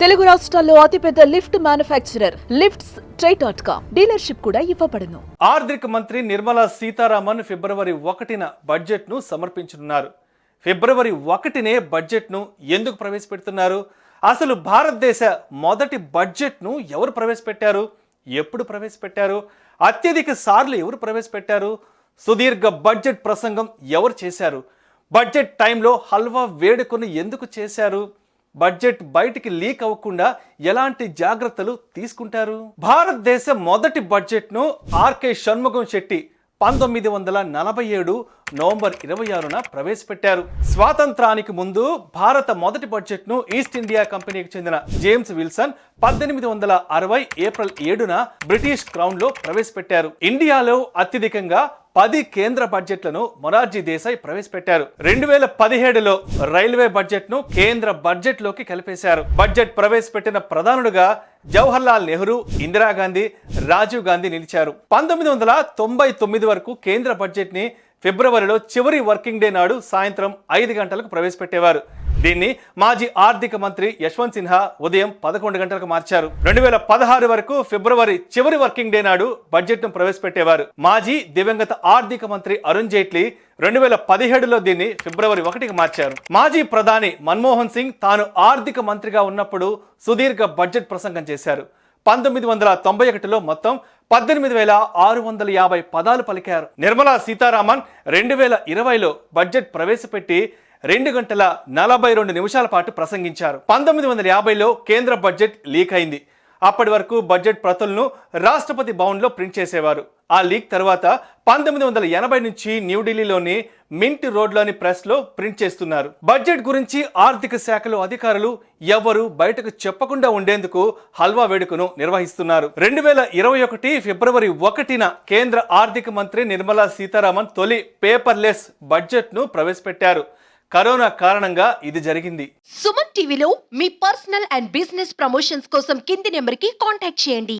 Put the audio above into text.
తెలుగు రాష్ట్రాల్లో అతిపెద్ద lift manufacturer lifts ట్రై.com dealership కూడా ఇవ్వబడును. ఆర్థిక మంత్రి నిర్మలా సీతారామన్ ఫిబ్రవరి 1న బడ్జెట్ ను సమర్పించనున్నారు. ఫిబ్రవరి 1నే బడ్జెట్ ను ఎందుకు ప్రవేశపెడుతున్నారు? అసలు భారతదేశ మొదటి బడ్జెట్ ను ఎవరు ప్రవేశపెట్టారు? ఎప్పుడు ప్రవేశపెట్టారు? అత్యధిక సార్లు ఎవరు ప్రవేశపెట్టారు? సుదీర్ఘ బడ్జెట్ ప్రసంగం ఎవరు చేశారు? బడ్జెట్ టైంలో హల్వా వేడుకను ఎందుకు చేశారు? బడ్జెట్ బయటికి లీక్ అవ్వకుండా ఎలాంటి జాగ్రత్తలు తీసుకుంటారు? భారతదేశ మొదటి బడ్జెట్ను ఆర్కే షణ్ముగం శెట్టి 1947 నవంబర్ 26న ప్రవేశపెట్టారు. స్వాతంత్రానికి ముందు భారత మొదటి బడ్జెట్ను ఈస్ట్ ఇండియా కంపెనీకి చెందిన జేమ్స్ విల్సన్ 1860 ఏప్రిల్ 7న బ్రిటిష్ క్రౌన్ లో ప్రవేశపెట్టారు. ఇండియాలో అత్యధికంగా 10 కేంద్ర బడ్జెట్లను మొరార్జీ దేశాయ్ ప్రవేశపెట్టారు. 2017లో రైల్వే బడ్జెట్ ను కేంద్ర బడ్జెట్ లోకి కలిపేశారు. బడ్జెట్ ప్రవేశపెట్టిన ప్రధానులుగా జవహర్లాల్ నెహ్రూ, ఇందిరాగాంధీ, రాజీవ్ గాంధీ నిలిచారు. 1999 వరకు కేంద్ర బడ్జెట్ ని ఫిబ్రవరిలో చివరి వర్కింగ్ డే నాడు సాయంత్రం 5 గంటలకు ప్రవేశపెట్టేవారు. దీన్ని మాజీ ఆర్థిక మంత్రి యశ్వంత్ సిన్హా ఉదయం 11 గంటలకు మార్చారు. 2016 వరకు ఫిబ్రవరి చివరి వర్కింగ్ డే నాడు బడ్జెట్ ను ప్రవేశపెట్టేవారు. మాజీ దివంగత ఆర్థిక మంత్రి అరుణ్ జైట్లీ 2017లో దీన్ని ఫిబ్రవరి 1కి మార్చారు. మాజీ ప్రధాని మన్మోహన్ సింగ్ తాను ఆర్థిక మంత్రిగా ఉన్నప్పుడు సుదీర్ఘ బడ్జెట్ ప్రసంగం చేశారు. 1991లో మొత్తం 18,650 పదాలు పలికారు. నిర్మలా సీతారామన్ 2020లో బడ్జెట్ ప్రవేశపెట్టి 2 గంటల 42 నిమిషాల పాటు ప్రసంగించారు. 1950లో కేంద్ర బడ్జెట్ లీక్ అయింది. అప్పటి వరకు బడ్జెట్ ప్రతులను రాష్ట్రపతి భవన్లో ప్రింట్ చేసేవారు. ఆ లీక్ తర్వాత 1980 నుంచి న్యూఢిల్లీలోని మింట్ రోడ్లోని ప్రెస్లో ప్రింట్ చేస్తున్నారు. బడ్జెట్ గురించి ఆర్థిక శాఖలో అధికారులు ఎవరు బయటకు చెప్పకుండా ఉండేందుకు హల్వా వేడుకను నిర్వహిస్తున్నారు. 2021 ఫిబ్రవరి 1న కేంద్ర ఆర్థిక మంత్రి నిర్మలా సీతారామన్ తొలి పేపర్లెస్ బడ్జెట్ ను ప్రవేశపెట్టారు. కరోనా కారణంగా ఇది జరిగింది. సుమన్ టీవీలో మీ పర్సనల్ అండ్ బిజినెస్ ప్రమోషన్స్ కోసం కింది నెంబర్కి కాంటాక్ట్ చేయండి.